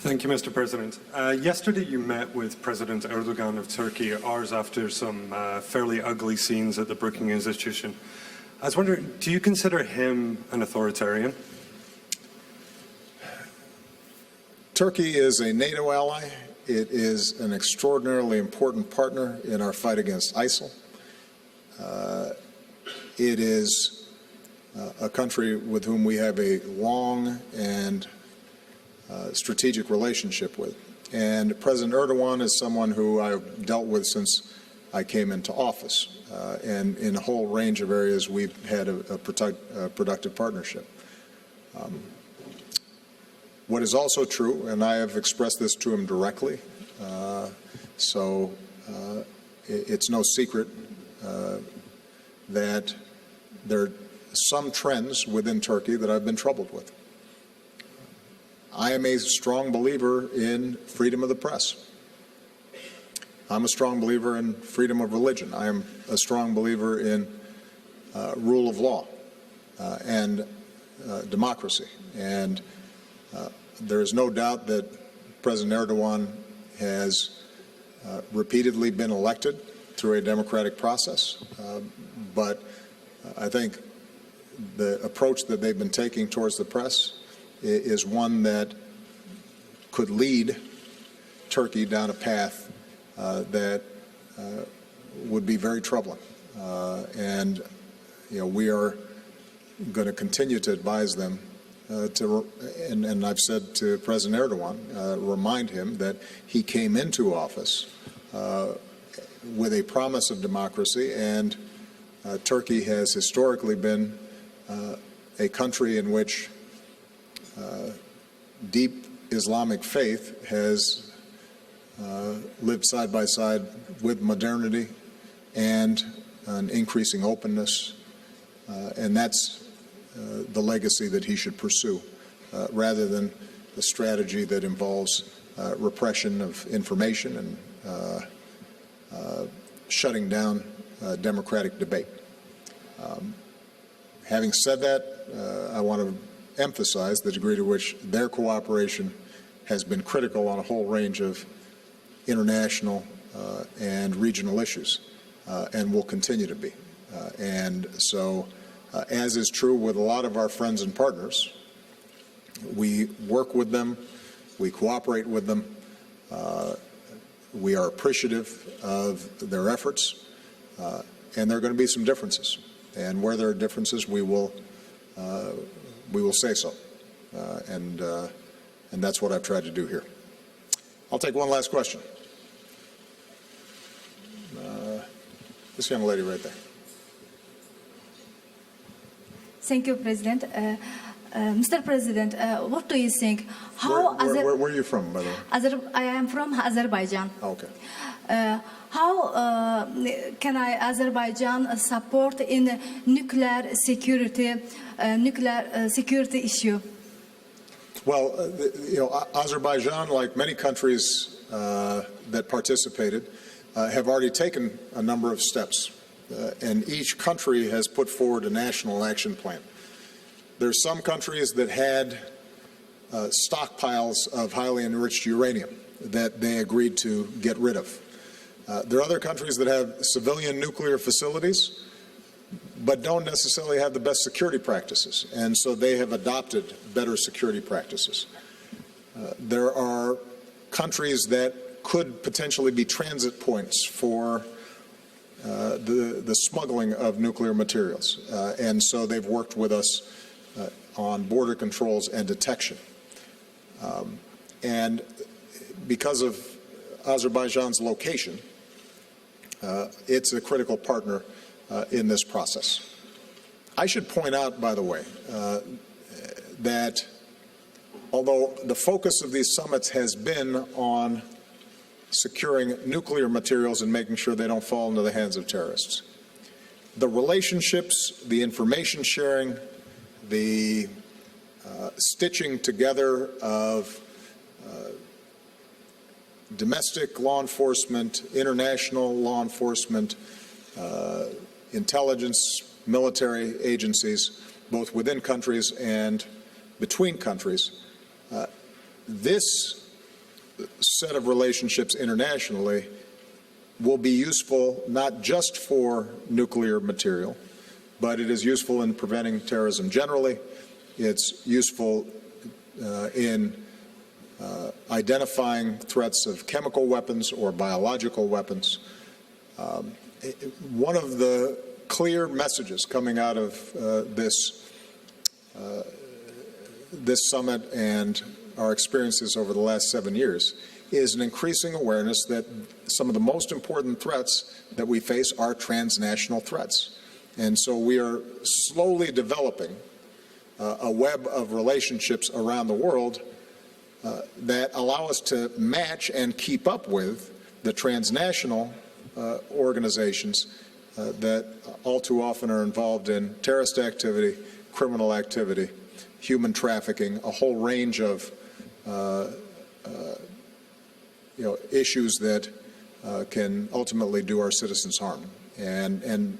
Thank you, Mr. President. Yesterday you met with President Erdogan of Turkey hours after some fairly ugly scenes at the Brookings Institution. I was wondering, do you consider him an authoritarian? Turkey is a NATO ally. It is an extraordinarily important partner in our fight against ISIL. It is a country with whom we have a long and strategic relationship with. And President Erdogan is someone who I've dealt with since I came into office. And in a whole range of areas, we've had a productive partnership. What is also true, and I have expressed this to him directly, so it's no secret that there are some trends within Turkey that I've been troubled with. I am a strong believer in freedom of the press. I'm a strong believer in freedom of religion. I am a strong believer in rule of law and democracy. And there is no doubt that President Erdogan has repeatedly been elected through a democratic process. But I think the approach that they've been taking towards the press is one that could lead Turkey down a path that would be very troubling. And we are going to continue to advise them and I've said to President Erdogan, remind him that he came into office with a promise of democracy, and Turkey has historically been a country in which deep Islamic faith has lived side by side with modernity and an increasing openness, and that's the legacy that he should pursue, rather than the strategy that involves repression of information and shutting down democratic debate. Having said that, I want to emphasize the degree to which their cooperation has been critical on a whole range of international and regional issues, and will continue to be. And so, as is true with a lot of our friends and partners, we work with them, we cooperate with them, we are appreciative of their efforts, and there are going to be some differences. And where there are differences, we will say so, and that's what I've tried to do here. I'll take one last question. This young lady right there. Thank you, President. Mr. President, what do you think? Where are you from, by the way? I am from Azerbaijan. Okay. How can Azerbaijan support in nuclear security issue? Well, Azerbaijan, like many countries that participated, have already taken a number of steps. And each country has put forward a national action plan. There are some countries that had stockpiles of highly enriched uranium that they agreed to get rid of. There are other countries that have civilian nuclear facilities but don't necessarily have the best security practices, and so they have adopted better security practices. There are countries that could potentially be transit points for the smuggling of nuclear materials, and so they've worked with us on border controls and detection. And because of Azerbaijan's location, it's a critical partner in this process. I should point out, by the way, that although the focus of these summits has been on securing nuclear materials and making sure they don't fall into the hands of terrorists, the relationships, the information sharing, the stitching together of domestic law enforcement, international law enforcement, intelligence, military agencies, both within countries and between countries, this set of relationships internationally will be useful not just for nuclear material, but it is useful in preventing terrorism generally. It's useful in identifying threats of chemical weapons or biological weapons. One of the clear messages coming out of this summit and our experiences over the last 7 years is an increasing awareness that some of the most important threats that we face are transnational threats. And so we are slowly developing a web of relationships around the world that allow us to match and keep up with the transnational organizations that all too often are involved in terrorist activity, criminal activity, human trafficking, a whole range of issues that can ultimately do our citizens harm. And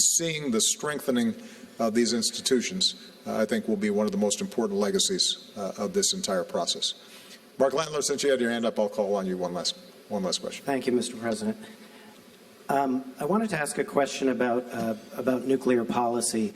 seeing the strengthening of these institutions, I think, will be one of the most important legacies of this entire process. Mark Landler, since you had your hand up, I'll call on you one last question. Thank you, Mr. President. I wanted to ask a question about nuclear policy.